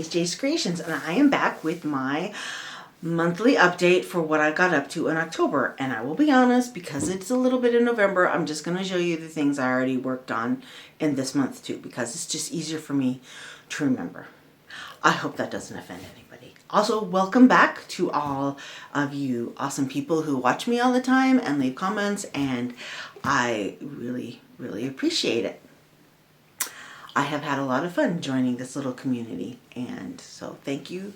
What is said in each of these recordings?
is Jay's Creations, and I am back with my monthly update for what I got up to in October. And I will be honest, because it's a little bit in November, I'm just going to show you the things I already worked on in this month too, because it's just easier for me to remember. I hope that doesn't offend anybody. Also, welcome back to all of you awesome people who watch me all the time and leave comments, and I really, really appreciate it. I have had a lot of fun joining this little community, and so thank you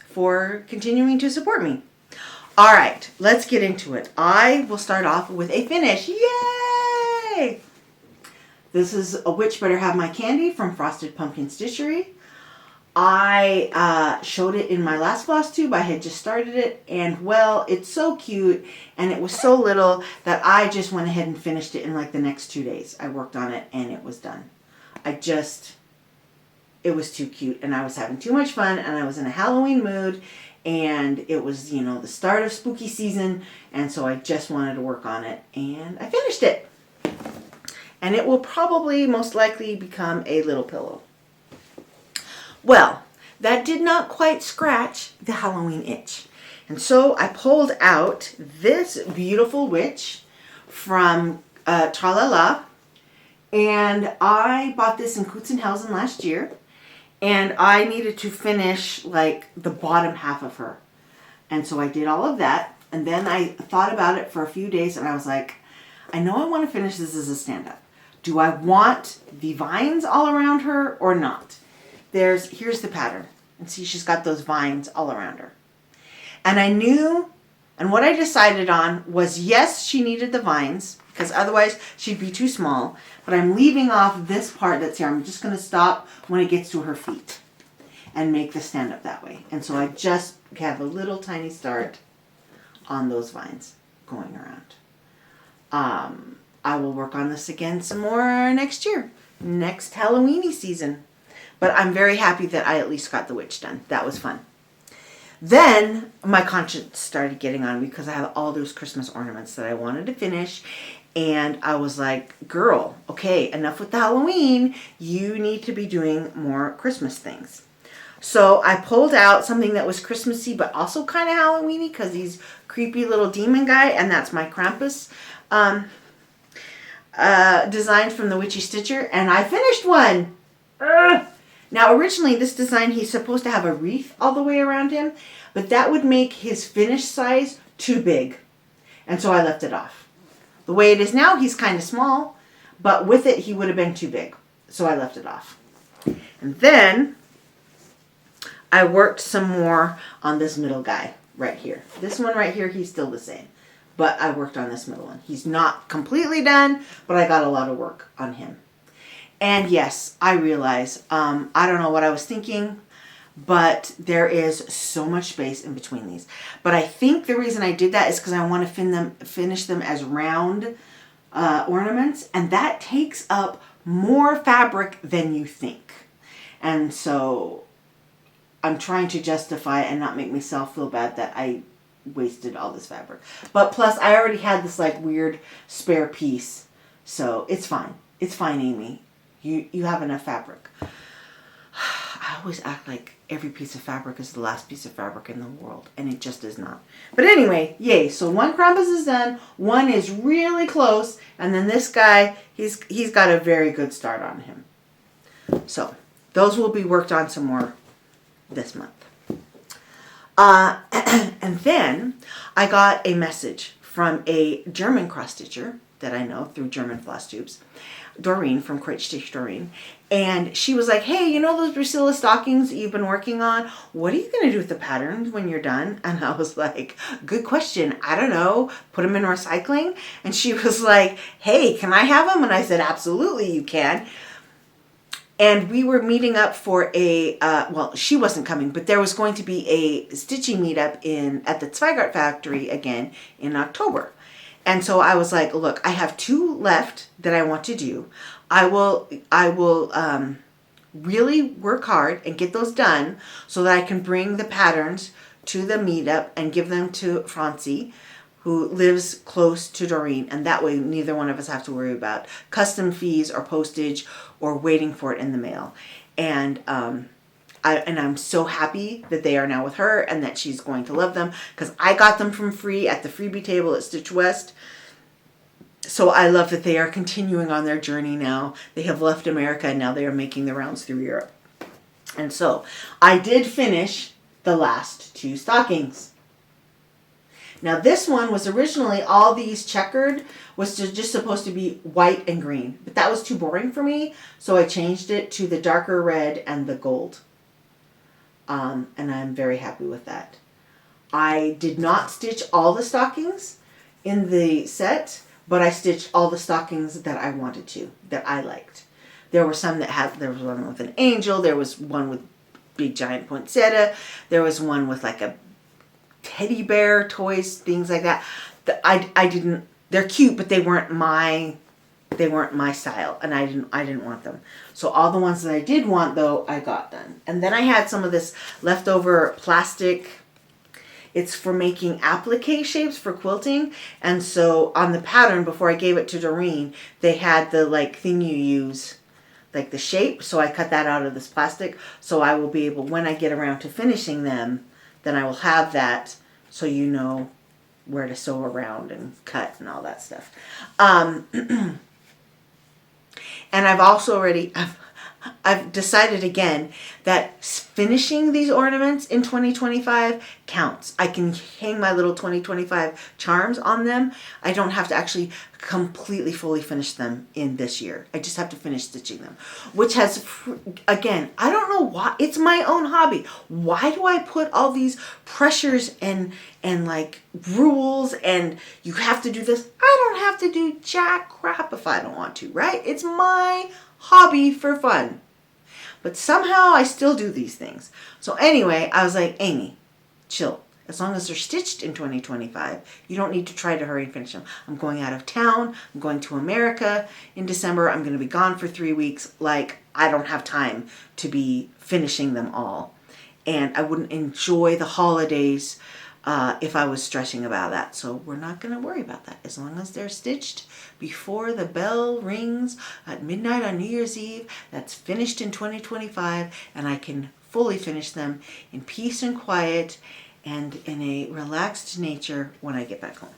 for continuing to support me. All right, let's get into it. I will start off with a finish. Yay! This is A Witch Better Have My Candy from Frosted Pumpkin Stitchery. I showed it in my last Flosstube. I had just started it, and well, it's so cute, and it was so little that I just went ahead and finished it in like the next 2 days. I worked on it, and it was done. It was too cute, and I was having too much fun, and I was in a Halloween mood, and it was, you know, the start of spooky season, and so I just wanted to work on it, and I finished it. And it will probably most likely become a little pillow. Well, that did not quite scratch the Halloween itch. And so I pulled out this beautiful witch from Tralala. And I bought this in Kutzenhausen last year, and I needed to finish like the bottom half of her. And so I did all of that, and then I thought about it for a few days, and I was like, I know I want to finish this as a stand-up. Do I want the vines all around her or not? Here's the pattern. And see, she's got those vines all around her. And I knew, and what I decided on was, yes, she needed the vines, because otherwise she'd be too small. But I'm leaving off this part that's here. I'm just going to stop when it gets to her feet and make the stand up that way. And so I just have a little tiny start on those vines going around. I will work on this again some more next year, next Halloweeny season. But I'm very happy that I at least got the witch done. That was fun. Then my conscience started getting on me because I have all those Christmas ornaments that I wanted to finish. And I was like, girl, okay, enough with the Halloween. You need to be doing more Christmas things. So I pulled out something that was Christmassy, but also kind of Halloweeny, because he's creepy little demon guy. And that's my Krampus design from the Witchy Stitcher. And I finished one. Now, originally, this design, he's supposed to have a wreath all the way around him, but that would make his finished size too big. And so I left it off. The way it is now, he's kind of small, but with it, he would have been too big. So I left it off. And then I worked some more on this middle guy right here. This one right here, he's still the same. But I worked on this middle one. He's not completely done, but I got a lot of work on him. And yes, I realize, I don't know what I was thinking, but there is so much space in between these. But I think the reason I did that is because I want to finish them as round ornaments, and that takes up more fabric than you think. And so I'm trying to justify and not make myself feel bad that I wasted all this fabric. But plus, I already had this like weird spare piece, so it's fine. It's fine, Amy. You have enough fabric. I always act like every piece of fabric is the last piece of fabric in the world, and it just is not. But anyway, yay. So one Krampus is done, one is really close, and then this guy, he's got a very good start on him. So those will be worked on some more this month. And then I got a message from a German cross-stitcher that I know through German Flosstubes, Doreen from Kreuzstich Doreen, and she was like, hey, you know those Drusilla stockings that you've been working on? What are you going to do with the patterns when you're done? And I was like, good question. I don't know. Put them in recycling? And she was like, hey, can I have them? And I said, absolutely you can. And we were meeting up for a, well, she wasn't coming, but there was going to be a stitching meetup at the Zweigart factory again in October. And so I was like, look, I have 2 left that I want to do. I will really work hard and get those done so that I can bring the patterns to the meetup and give them to Francie, who lives close to Doreen. And that way, neither one of us have to worry about custom fees or postage or waiting for it in the mail. And and I'm so happy that they are now with her and that she's going to love them, because I got them from free at the freebie table at Stitch West. So I love that they are continuing on their journey now. They have left America and now they are making the rounds through Europe. And so I did finish the last 2 stockings. Now this one was originally all these checkered, was just supposed to be white and green, but that was too boring for me, so I changed it to the darker red and the gold. And I'm very happy with that. I did not stitch all the stockings in the set, but I stitched all the stockings that I wanted to, that I liked. There were some that had, there was one with an angel, there was one with big giant poinsettia, there was one with like a teddy bear toys, things like that. I didn't, they're cute, but they weren't my style, and I didn't want them. So all the ones that I did want, though, I got done. And then I had some of this leftover plastic. It's for making applique shapes for quilting. And so on the pattern, before I gave it to Doreen, they had the like thing you use, like the shape. So I cut that out of this plastic. So I will be able, when I get around to finishing them, then I will have that, so you know where to sew around and cut and all that stuff. And I've also already, I've decided again that finishing these ornaments in 2025 counts. I can hang my little 2025 charms on them. I don't have to actually completely fully finish them in this year. I just have to finish stitching them, which has, again, I don't know why. It's my own hobby. Why do I put all these pressures and like rules and you have to do this? I don't have to do jack crap if I don't want to, right? It's my hobby for fun. But somehow I still do these things. So anyway, I was like, Amy, chill. As long as they're stitched in 2025, you don't need to try to hurry and finish them. I'm going out of town. I'm going to America in December. I'm going to be gone for 3 weeks. Like, I don't have time to be finishing them all. And I wouldn't enjoy the holidays if I was stressing about that. So we're not going to worry about that. As long as they're stitched before the bell rings at midnight on New Year's Eve, that's finished in 2025, and I can fully finish them in peace and quiet and in a relaxed nature when I get back home.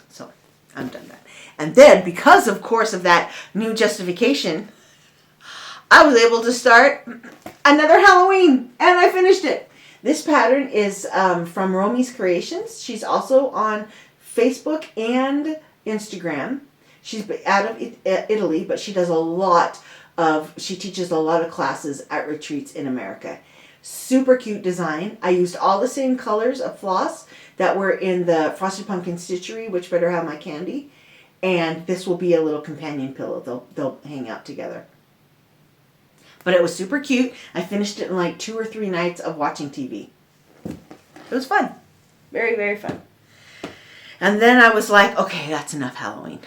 So I'm done that. And then, because of course of that new justification, I was able to start another Halloween, and I finished it. This pattern is from Romy's Creations. She's also on Facebook and Instagram. She's out of Italy, but she does she teaches a lot of classes at retreats in America. Super cute design. I used all the same colors of floss that were in the Frosted Pumpkin Stitchery, which better have my candy. And this will be a little companion pillow. They'll hang out together. But it was super cute. I finished it in like 2 or 3 nights of watching TV. It was fun. Very, very fun. And then I was like, okay, that's enough Halloween.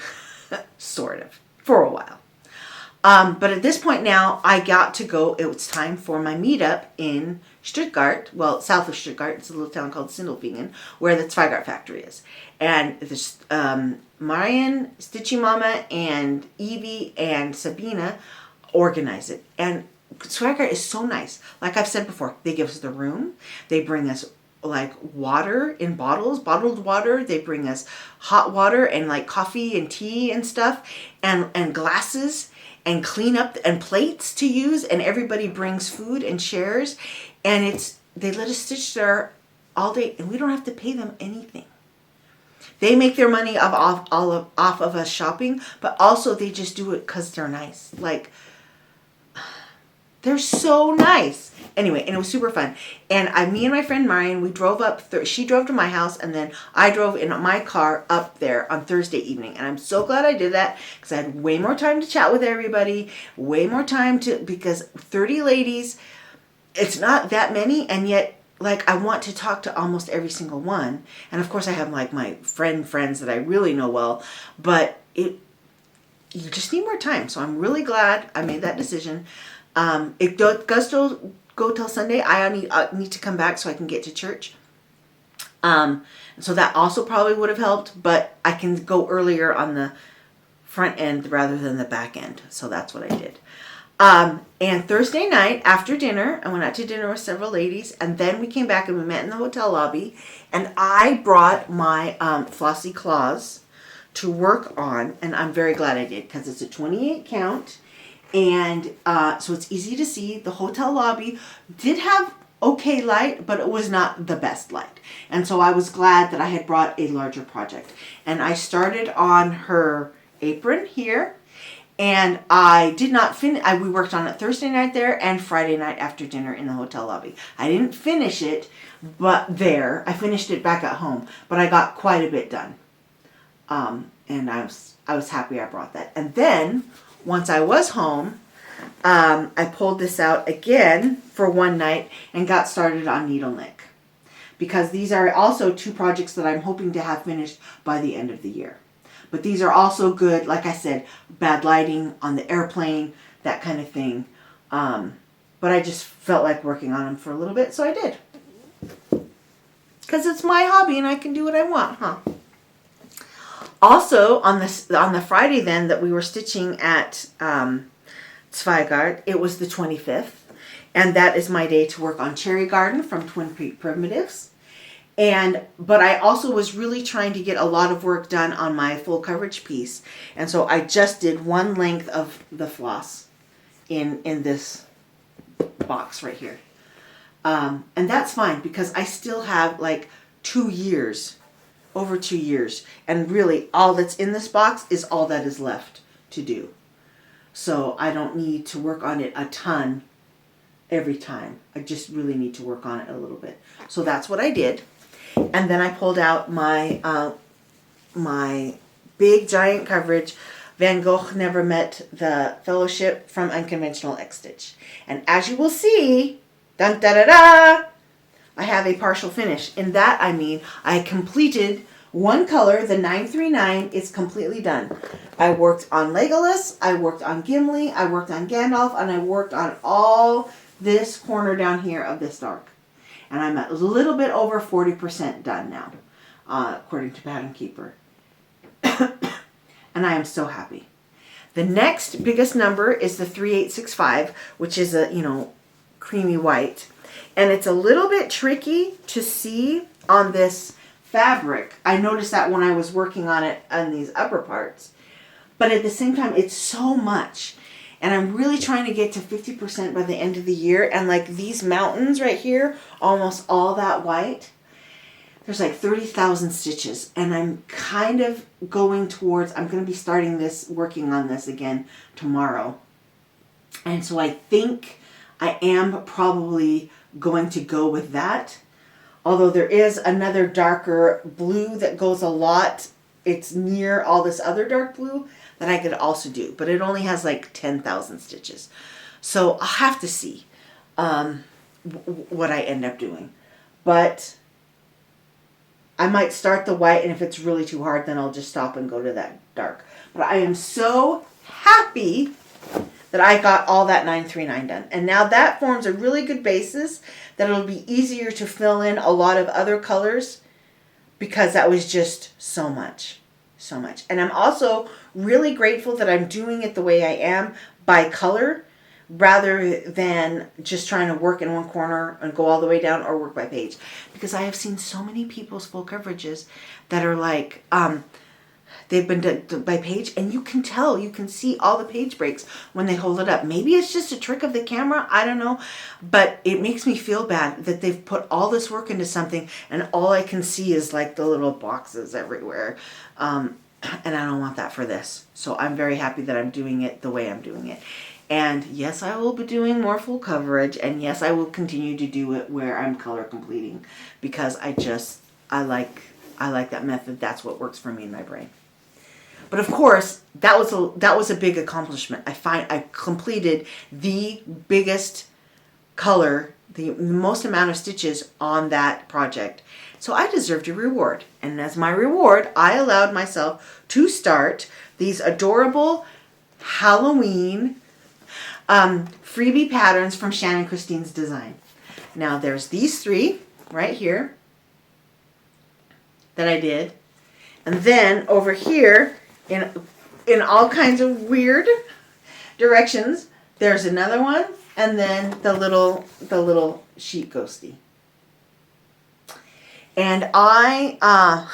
Sort of. For a while. But at this point now, I got to go. It was time for my meetup in Stuttgart. Well, south of Stuttgart. It's a little town called Sindelfingen, where the Zweigart factory is. And there's Marian, Stitchy Mama, and Evie, and Sabina organize it. And Zweigart is so nice. Like I've said before, they give us the room. They bring us like water in bottles, bottled water. They bring us hot water and like coffee and tea and stuff, and glasses and clean up and plates to use. And everybody brings food and shares. And they let us stitch there all day, and we don't have to pay them anything. They make their money off of us shopping, but also they just do it because they're nice. Like, they're so nice. Anyway, and it was super fun. And me and my friend Marian, we drove up. She drove to my house, and then I drove in my car up there on Thursday evening. And I'm so glad I did that, because I had way more time to chat with everybody, way more time because 30 ladies, it's not that many, and yet like I want to talk to almost every single one. And of course I have like my friends that I really know well, but you just need more time. So I'm really glad I made that decision. It does still go till Sunday. I need to come back so I can get to church. So that also probably would have helped, but I can go earlier on the front end rather than the back end. So that's what I did. And Thursday night after dinner, I went out to dinner with several ladies, and then we came back and we met in the hotel lobby, and I brought my flossy claws to work on, and I'm very glad I did because it's a 28 count, and so it's easy to see. The hotel lobby did have okay light, but it was not the best light, and so I was glad that I had brought a larger project. And I started on her apron here, and I did not finish. We worked on it Thursday night there and Friday night after dinner in the hotel lobby. I didn't finish it, but there I finished it back at home. But I got quite a bit done, and I was happy I brought that. And then once I was home, I pulled this out again for one night and got started on needle nick, because these are also two projects that I'm hoping to have finished by the end of the year. But these are also good, like I said, bad lighting on the airplane, that kind of thing. But I just felt like working on them for a little bit, so I did. Because it's my hobby and I can do what I want, huh? Also, on the Friday then that we were stitching at Zweigart, it was the 25th. And that is my day to work on Cherry Garden from Twin Peak Primitives. But I also was really trying to get a lot of work done on my full coverage piece. And so I just did one length of the floss in this box right here. And that's fine because I still have like 2 years, over 2 years. And really all that's in this box is all that is left to do. So I don't need to work on it a ton every time. I just really need to work on it a little bit. So that's what I did. And then I pulled out my my big giant coverage Van Gogh Never Met the Fellowship from Unconventional X-Stitch. And as you will see, dun da da da, I have a partial finish. In that I mean I completed one color, the 939 is completely done. I worked on Legolas, I worked on Gimli, I worked on Gandalf, and I worked on all this corner down here of this dark. And I'm a little bit over 40% done now, according to Pattern Keeper. And I am so happy. The next biggest number is the 3865, which is a, creamy white. And it's a little bit tricky to see on this fabric. I noticed that when I was working on it on these upper parts. But at the same time, it's so much. And I'm really trying to get to 50% by the end of the year. And like these mountains right here, almost all that white, there's like 30,000 stitches. And I'm kind of going towards, I'm going to be starting this, working on this again tomorrow. And so I think I am probably going to go with that. Although there is another darker blue that goes a lot. It's near all this other dark blue that I could also do, but it only has like 10,000 stitches. So I'll have to see what I end up doing. But I might start the white, and if it's really too hard, then I'll just stop and go to that dark. But I am so happy that I got all that 939 done. And now that forms a really good basis that it'll be easier to fill in a lot of other colors, because that was just so much. So much. And I'm also really grateful that I'm doing it the way I am by color rather than just trying to work in one corner and go all the way down or work by page. Because I have seen so many people's full coverages that are like, they've been done by page, and you can tell, you can see all the page breaks when they hold it up. Maybe it's just a trick of the camera, I don't know, but it makes me feel bad that they've put all this work into something and all I can see is like the little boxes everywhere. And I don't want that for this. So I'm very happy that I'm doing it the way I'm doing it. And yes, I will be doing more full coverage, and yes, I will continue to do it where I'm color completing, because I like that method. That's what works for me in my brain. But of course, that was a big accomplishment. I completed the biggest color, the most amount of stitches on that project. So I deserved a reward. And as my reward, I allowed myself to start these adorable Halloween freebie patterns from Shannon Christine's design. Now there's these three right here that I did. And then over here, in all kinds of weird directions, there's another one, and then the little sheep ghosty. And I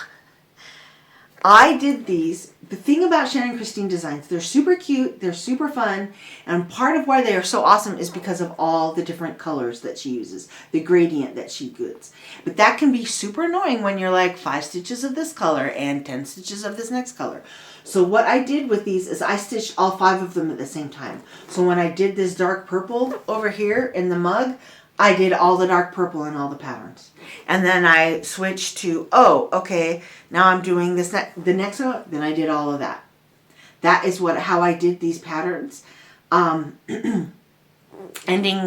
did these. The thing about Shannon Christine designs, they're super cute, they're super fun, and part of why they are so awesome is because of all the different colors that she uses, the gradient that she gets. But that can be super annoying when you're like 5 stitches of this color and 10 stitches of this next color. So what I did with these is I stitched all 5 of them at the same time. So when I did this dark purple over here in the mug, I did all the dark purple in all the patterns. And then I switched to, oh, okay, now I'm doing this, the next one, then I did all of that. That is how I did these patterns. Ending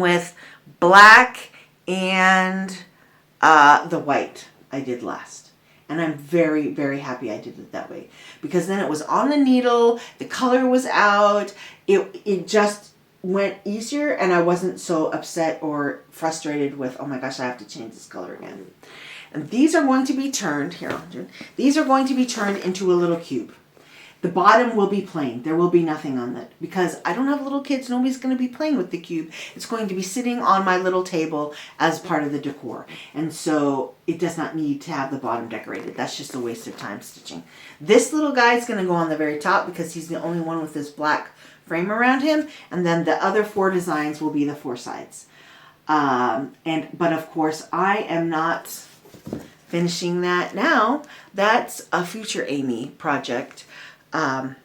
with black and the white I did last. And I'm very, very happy I did it that way. Because then it was on the needle, the color was out, it just went easier, and I wasn't so upset or frustrated with, oh my gosh, I have to change this color again. And these are going to be turned, these are going to be turned into a little cube. The bottom will be plain. There will be nothing on it. Because I don't have little kids, nobody's going to be playing with the cube. It's going to be sitting on my little table as part of the decor. And so it does not need to have the bottom decorated. That's just a waste of time stitching. This little guy is going to go on the very top because he's the only one with this black frame around him, and then the other 4 designs will be the 4 sides. But of course I am not finishing that now. That's a future Amy project, because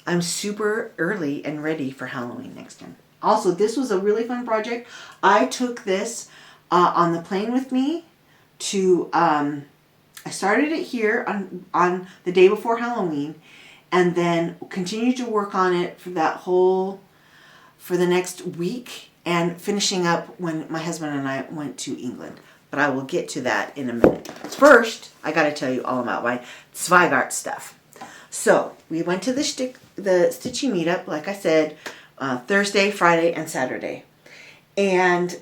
I'm super early and ready for Halloween next year. Also, this was a really fun project. I took this on the plane with me to I started it here on the day before Halloween, and then continued to work on it for the next week, and finishing up when my husband and I went to England. But I will get to that in a minute. First, I got to tell you all about my Zweigart stuff. So, we went to the Stitchy meetup, like I said, Thursday, Friday, and Saturday. And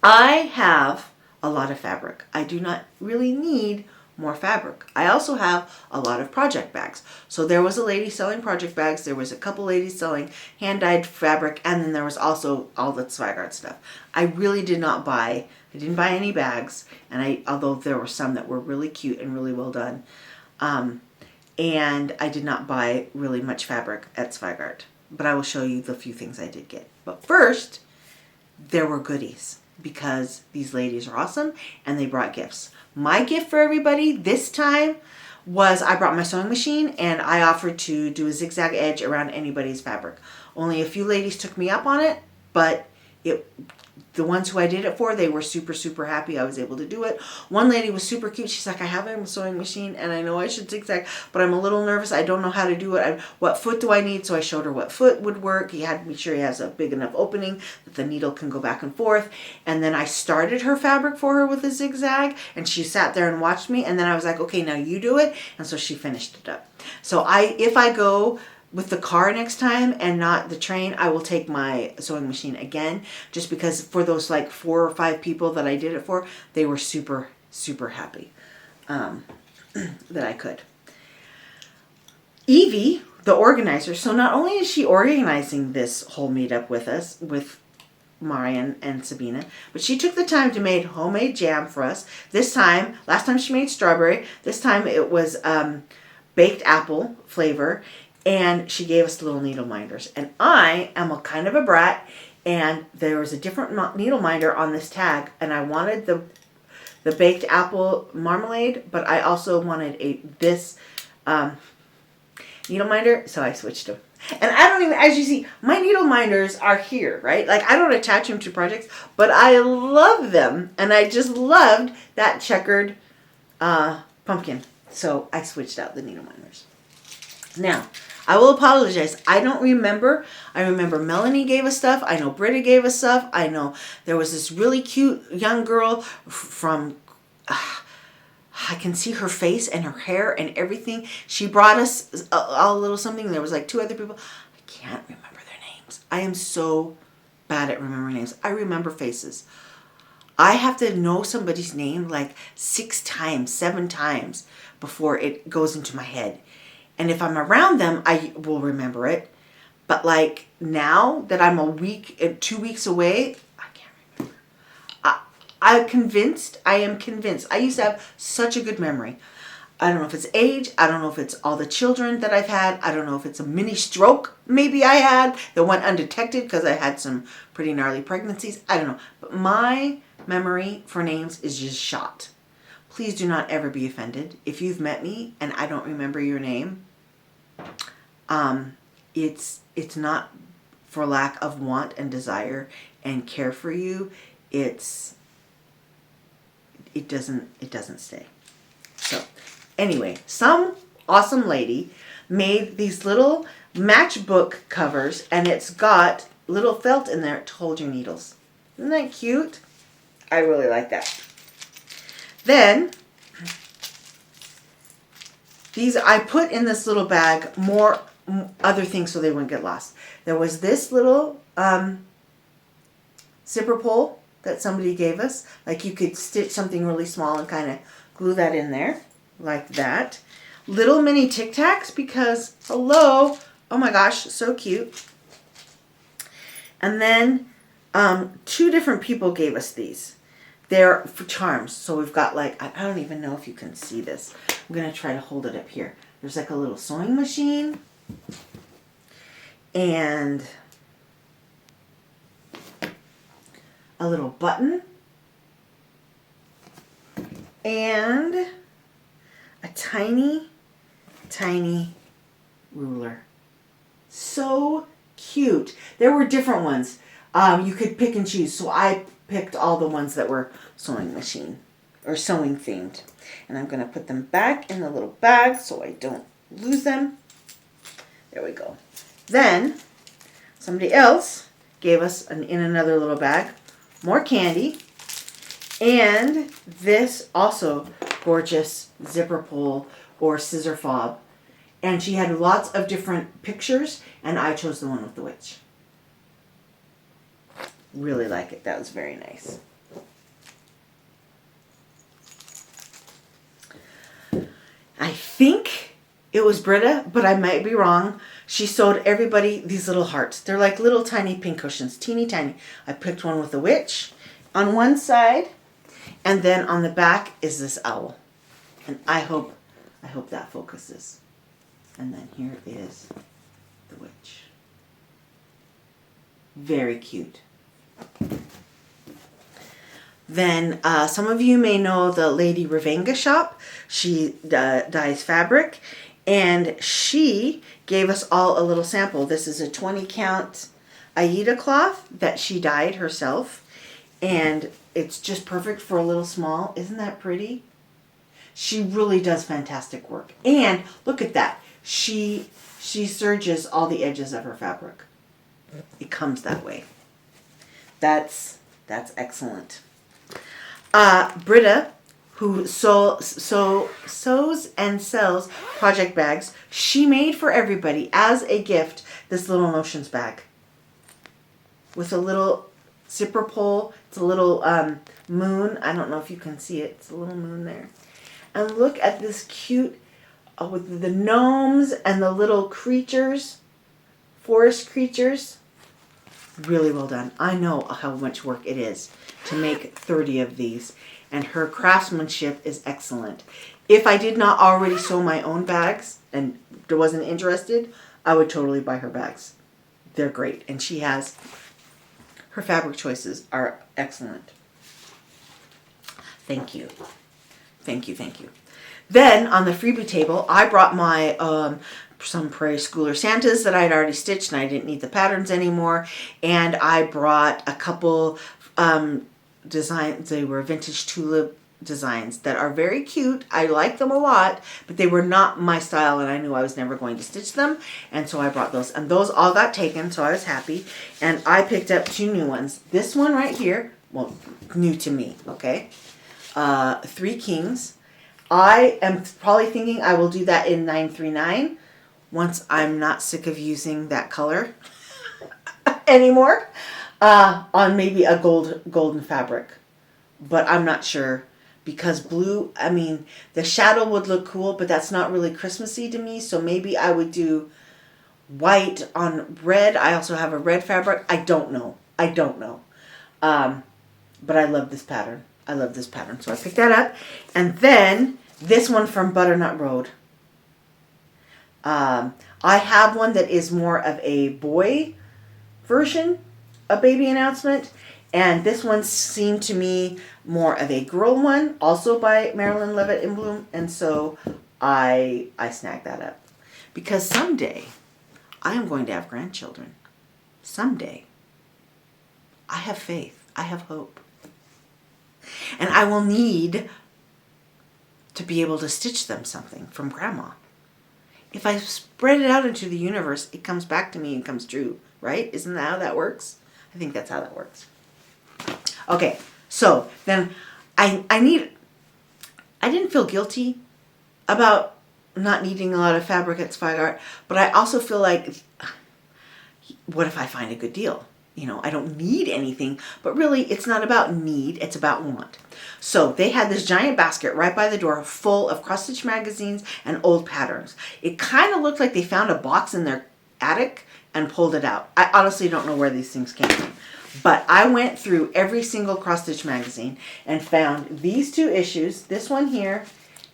I have a lot of fabric. I do not really need more fabric. I also have a lot of project bags. So there was a lady selling project bags, there was a couple ladies selling hand-dyed fabric, and then there was also all the Zweigart stuff. I didn't buy any bags, and although there were some that were really cute and really well done, and I did not buy really much fabric at Zweigart. But I will show you the few things I did get. But first, there were goodies, because these ladies are awesome and they brought gifts. My gift for everybody this time was I brought my sewing machine, and I offered to do a zigzag edge around anybody's fabric. Only a few ladies took me up on it, but the ones who I did it for, they were super, super happy I was able to do it. One lady was super cute. She's like, I have a sewing machine and I know I should zigzag, but I'm a little nervous. I don't know how to do it. What foot do I need? So I showed her what foot would work. He had to be sure he has a big enough opening that the needle can go back and forth. And then I started her fabric for her with a zigzag, and she sat there and watched me. And then I was like, okay, now you do it. And so she finished it up. So if I go with the car next time and not the train, I will take my sewing machine again, just because for those like 4 or 5 people that I did it for, they were super, super happy that I could. Evie, the organizer, so not only is she organizing this whole meetup with us, with Marian and Sabina, but she took the time to make homemade jam for us. Last time she made strawberry, this time it was baked apple flavor. And she gave us little needle minders. And I am a kind of a brat, and there was a different needle minder on this tag, and I wanted the baked apple marmalade, but I also wanted this needle minder, so I switched them. And I don't even, as you see, my needle minders are here, right? Like, I don't attach them to projects, but I love them, and I just loved that checkered pumpkin. So I switched out the needle minders. Now, I will apologize. I don't remember. I remember Melanie gave us stuff. I know Britta gave us stuff. I know there was this really cute young girl from, I can see her face and her hair and everything. She brought us a little something. There was like 2 other people. I can't remember their names. I am so bad at remembering names. I remember faces. I have to know somebody's name like 6 times, 7 times before it goes into my head. And if I'm around them, I will remember it. But like now that I'm a week, 2 weeks away, I can't remember. I am convinced. I used to have such a good memory. I don't know if it's age. I don't know if it's all the children that I've had. I don't know if it's a mini stroke maybe I had that went undetected because I had some pretty gnarly pregnancies. I don't know. But my memory for names is just shot. Please do not ever be offended. If you've met me and I don't remember your name, it's not for lack of want and desire and care for you. It doesn't stay. So anyway, some awesome lady made these little matchbook covers, and it's got little felt in there to hold your needles. Isn't that cute? I really like that. Then these I put in this little bag more other things so they wouldn't get lost. There was this little zipper pull that somebody gave us. Like you could stitch something really small and kind of glue that in there like that. Little mini Tic Tacs because, hello, oh my gosh, so cute. And then 2 different people gave us these. They're for charms. So we've got like, I don't even know if you can see this. I'm going to try to hold it up here. There's like a little sewing machine. And a little button. And a tiny, tiny ruler. So cute. There were different ones. You could pick and choose. So I picked all the ones that were sewing machine or sewing themed. And I'm going to put them back in the little bag so I don't lose them. There we go. Then somebody else gave us in another little bag more candy. And this also gorgeous zipper pull or scissor fob. And she had lots of different pictures, and I chose the one with the witch. Really like it. That was very nice. I think it was Britta, but I might be wrong. She sewed everybody these little hearts. They're like little tiny pink cushions, teeny tiny. I picked one with the witch on one side, and then on the back is this owl. And I hope that focuses. And then here is the witch. Very cute. Then some of you may know the Lady Ravenga shop. She dyes fabric, and she gave us all a little sample. This is a 20 count Aida cloth that she dyed herself, and it's just perfect for a little small. Isn't that pretty? She really does fantastic work. And look at that. She serges all the edges of her fabric. It comes that way. That's excellent. Britta, who sews and sells project bags, she made for everybody as a gift this little notions bag with a little zipper pull. It's a little moon. I don't know if you can see it. It's a little moon there. And look at this cute, with the gnomes and the little creatures, forest creatures. Really well done. I know how much work it is to make 30 of these, and her craftsmanship is excellent. If I did not already sew my own bags and wasn't interested, I would totally buy her bags. They're great, and her fabric choices are excellent. Thank you. Thank you, thank you. Then on the freebie table, I brought my some Prairie Schooler Santas that I had already stitched and I didn't need the patterns anymore. And I brought a couple designs. They were vintage tulip designs that are very cute. I like them a lot, but they were not my style and I knew I was never going to stitch them. And so I brought those, and those all got taken, so I was happy. And I picked up 2 new ones. This one right here, well, new to me, okay? 3 Kings. I am probably thinking I will do that in 939 once I'm not sick of using that color anymore, on maybe a golden fabric. But I'm not sure because blue, I mean, the shadow would look cool, but that's not really Christmassy to me. So maybe I would do white on red. I also have a red fabric. I don't know. But I love this pattern. So I picked that up. And then this one from Butternut Road. I have one that is more of a boy version of Baby Announcement. And this one seemed to me more of a girl one, also by Marilyn Levitt in Bloom. And so I snagged that up. Because someday I am going to have grandchildren. Someday. I have faith. I have hope. And I will need to be able to stitch them something from Grandma. If I spread it out into the universe, it comes back to me and comes true, right? Isn't that how that works? I think that's how that works. Okay, so then I didn't feel guilty about not needing a lot of fabric at Zweigart, but I also feel like, what if I find a good deal? You know, I don't need anything, but really it's not about need, it's about want. So they had this giant basket right by the door full of cross-stitch magazines and old patterns. It kind of looked like they found a box in their attic and pulled it out. I honestly don't know where these things came from. But I went through every single cross-stitch magazine and found these two issues, this one here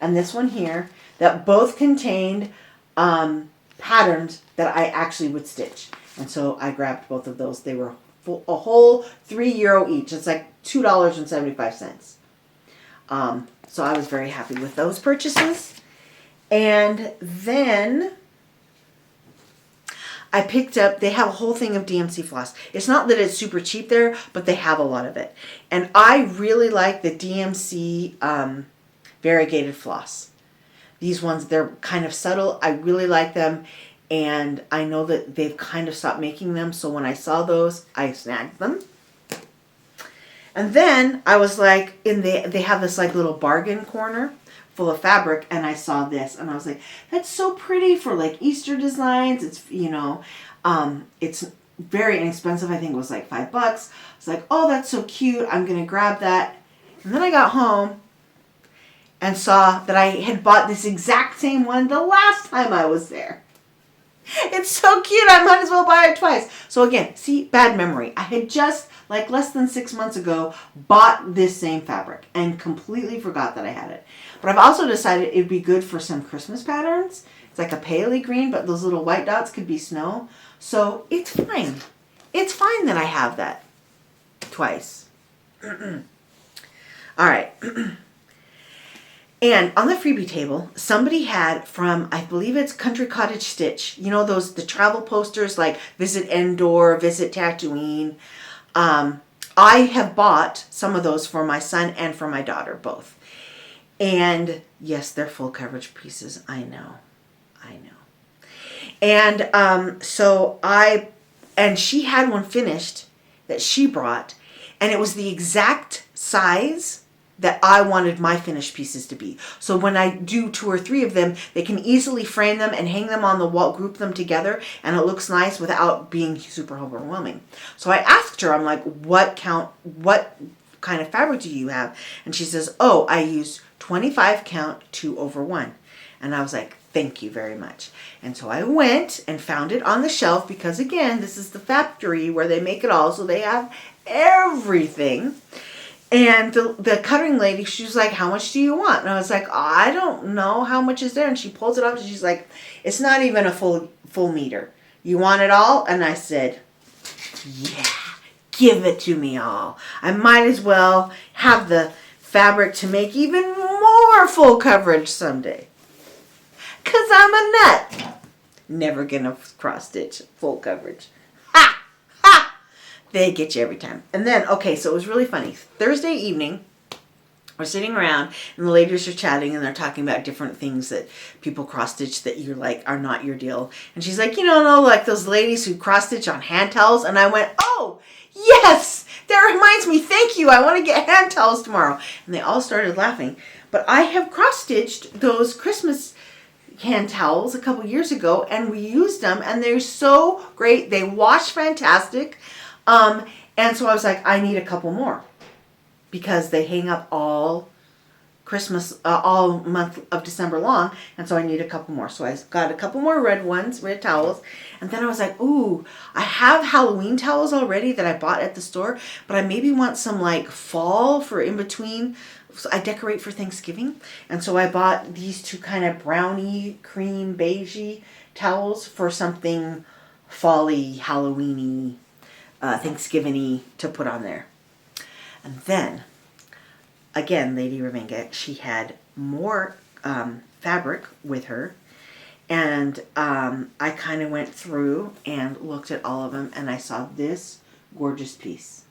and this one here, that both contained patterns that I actually would stitch. And so I grabbed both of those. They were a whole €3 each. It's like $2.75. So I was very happy with those purchases. And then I picked up, they have a whole thing of DMC floss. It's not that it's super cheap there, but they have a lot of it. And I really like the DMC variegated floss. These ones, they're kind of subtle. I really like them. And I know that they've kind of stopped making them. So when I saw those, I snagged them. And then I was like, they have this like little bargain corner full of fabric. And I saw this and I was like, that's so pretty for like Easter designs. It's, you know, it's very inexpensive. I think it was like $5. I was like, oh, that's so cute. I'm going to grab that. And then I got home and saw that I had bought this exact same one the last time I was there. It's so cute. I might as well buy it twice. So again, see, bad memory. I had just, like less than 6 months ago, bought this same fabric and completely forgot that I had it. But I've also decided it'd be good for some Christmas patterns. It's like a paley green, but those little white dots could be snow. So it's fine. It's fine that I have that twice. All right. And on the freebie table, somebody had from, I believe it's Country Cottage Stitch. You know the travel posters like Visit Endor, Visit Tatooine. I have bought some of those for my son and for my daughter, both. And yes, they're full coverage pieces. I know. And and she had one finished that she brought, and it was the exact size that I wanted my finished pieces to be. So when I do 2 or 3 of them, they can easily frame them and hang them on the wall, group them together, and it looks nice without being super overwhelming. So I asked her, I'm like, what kind of fabric do you have? And she says, oh, I use 25 count 2/1. And I was like, thank you very much. And so I went and found it on the shelf because, again, this is the factory where they make it all, so they have everything. And the cutting lady, she was like, how much do you want? And I was like, I don't know how much is there. And she pulls it up and she's like, it's not even a full meter. You want it all? And I said, yeah, give it to me all. I might as well have the fabric to make even more full coverage someday. Because I'm a nut. Never gonna cross stitch full coverage. Ha! Ha! They get you every time. And then, okay, so it was really funny. Thursday evening, we're sitting around and the ladies are chatting and they're talking about different things that people cross stitch that you're like are not your deal. And she's like, no, like those ladies who cross stitch on hand towels. And I went, oh, yes, that reminds me. Thank you. I want to get hand towels tomorrow. And they all started laughing. But I have cross stitched those Christmas hand towels a couple years ago and we used them and they're so great. They wash fantastic. And so I was like, I need a couple more because they hang up all Christmas all month of December long, and so I need a couple more. So I got a couple more red towels, and then I was like, ooh, I have Halloween towels already that I bought at the store, but I maybe want some like fall for in between. So I decorate for Thanksgiving, and so I bought these two kind of brownie, cream, beigey towels for something fall-y, Halloweeny, Thanksgiving-y to put on there. And then, again, Lady Raminga, she had more fabric with her, and I kind of went through and looked at all of them, and I saw this gorgeous piece.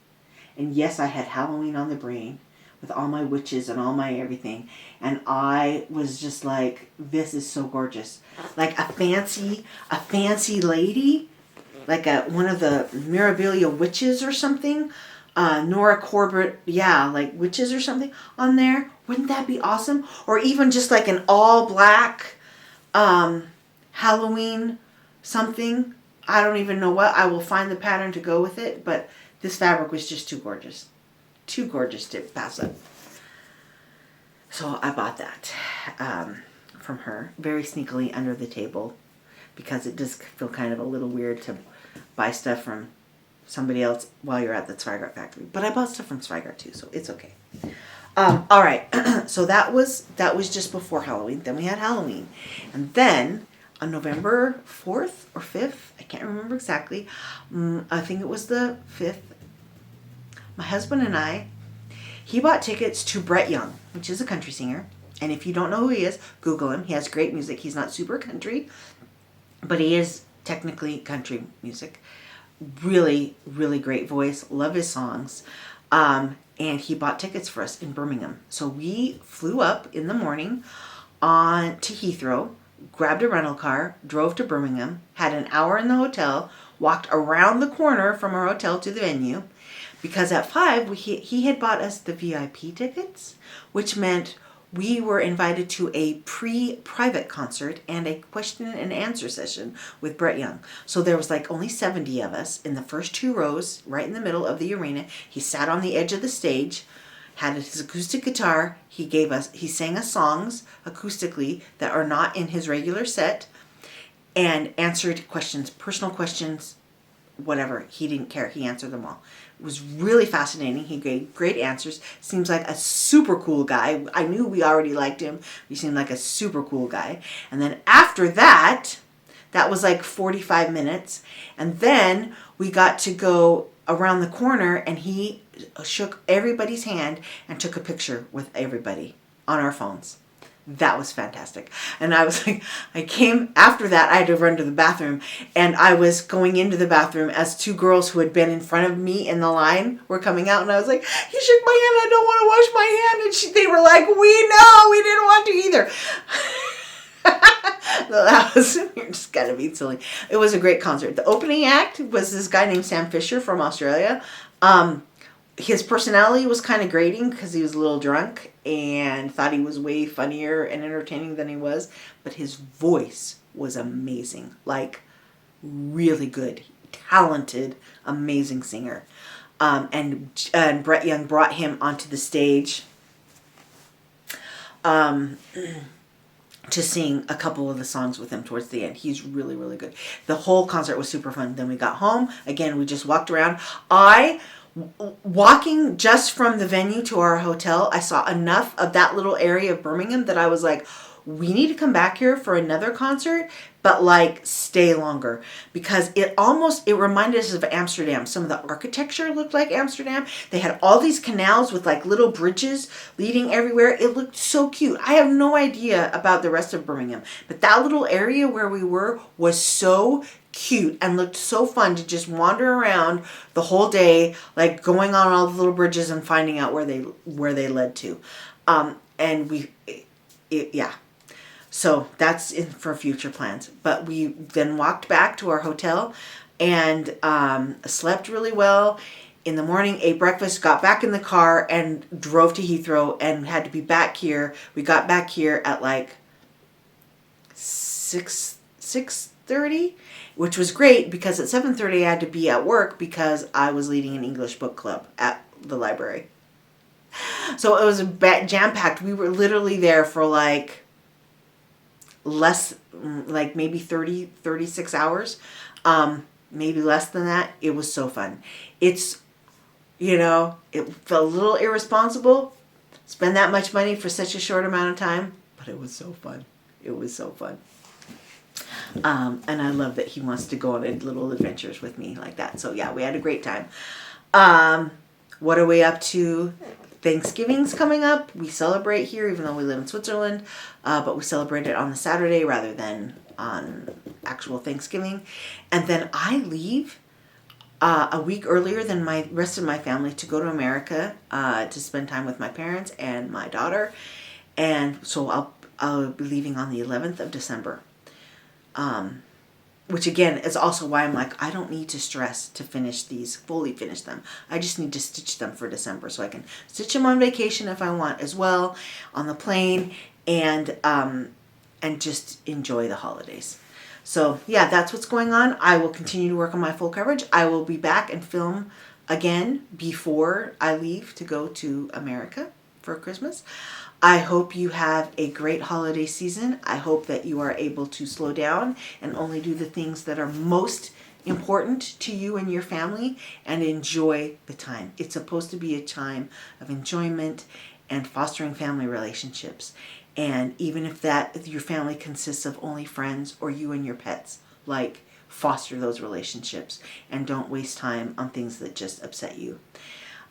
And yes, I had Halloween on the brain with all my witches and all my everything, and I was just like, this is so gorgeous. Like a fancy lady, like one of the Mirabilia witches or something, Nora Corbett, like witches or something on there. Wouldn't that be awesome? Or even just like an all black Halloween something. I don't even know what. I will find the pattern to go with it, but this fabric was just too gorgeous. Too gorgeous to pass up. So I bought that from her, very sneakily under the table, because it does feel kind of a little weird to buy stuff from somebody else while you're at the Zweigart factory. But I bought stuff from Zweigart too, so it's okay. All right, so that was just before Halloween. Then we had Halloween, and then on November 4th or 5th, I can't remember exactly. I think it was the 5th. My husband and I, he bought tickets to Brett Young, which is a country singer. And if you don't know who he is, Google him. He has great music. He's not super country, but he is technically country music. Really, really great voice. Love his songs. And he bought tickets for us in Birmingham. So we flew up in the morning on to Heathrow, grabbed a rental car, drove to Birmingham, had an hour in the hotel, walked around the corner from our hotel to the venue, because at 5, he had bought us the VIP tickets, which meant we were invited to a private concert and a question and answer session with Brett Young. So there was like only 70 of us in the first 2 rows, right in the middle of the arena. He sat on the edge of the stage, had his acoustic guitar. He sang us songs acoustically that are not in his regular set, and answered questions, personal questions, whatever. He didn't care. He answered them all. It was really fascinating. He gave great answers. Seems like a super cool guy. I knew we already liked him. He seemed like a super cool guy. And then after that was like 45 minutes. And then we got to go around the corner, and he shook everybody's hand and took a picture with everybody on our phones. That was fantastic. And I was like, after that, I had to run to the bathroom, and I was going into the bathroom as 2 girls who had been in front of me in the line were coming out, and I was like, he shook my hand, I don't want to wash my hand. And they were like, we know, we didn't want to either. You're just gotta be silly. It was a great concert. The opening act was this guy named Sam Fisher from Australia. His personality was kind of grating because he was a little drunk and thought he was way funnier and entertaining than he was. But his voice was amazing. Like, really good, talented, amazing singer. And Brett Young brought him onto the stage to sing a couple of the songs with him towards the end. He's really, really good. The whole concert was super fun. Then we got home. Again, we just walked around. Walking just from the venue to our hotel, I saw enough of that little area of Birmingham that I was like, we need to come back here for another concert, but like stay longer, because it reminded us of Amsterdam. Some of the architecture looked like Amsterdam. They had all these canals with like little bridges leading everywhere. It looked so cute. I have no idea about the rest of Birmingham, but that little area where we were was so cute and looked so fun to just wander around the whole day, like going on all the little bridges and finding out where they led to. So that's in for future plans. But we then walked back to our hotel and slept really well. In the morning, ate breakfast, got back in the car, and drove to Heathrow and had to be back here. We got back here at like 6:30, which was great because at 7:30 I had to be at work because I was leading an English book club at the library. So it was jam-packed. We were literally there for like maybe 36 hours. Maybe less than that. It was so fun. It's, it felt a little irresponsible. Spend that much money for such a short amount of time. But it was so fun. It was so fun. And I love that he wants to go on little adventures with me like that. So yeah, we had a great time. What are we up to? Thanksgiving's coming up. We celebrate here, even though we live in Switzerland, but we celebrate it on the Saturday rather than on actual Thanksgiving. And then I leave a week earlier than my rest of my family to go to America to spend time with my parents and my daughter. And so I'll be leaving on the 11th of December. Which again is also why I'm like, I don't need to stress to fully finish them. I just need to stitch them for December so I can stitch them on vacation if I want as well, on the plane, and just enjoy the holidays. So yeah, that's what's going on. I will continue to work on my full coverage. I will be back and film again before I leave to go to America for Christmas. I hope you have a great holiday season. I hope that you are able to slow down and only do the things that are most important to you and your family and enjoy the time. It's supposed to be a time of enjoyment and fostering family relationships. And even if your family consists of only friends or you and your pets, foster those relationships and don't waste time on things that just upset you,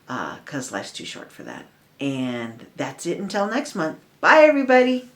because life's too short for that. And that's it until next month. Bye, everybody.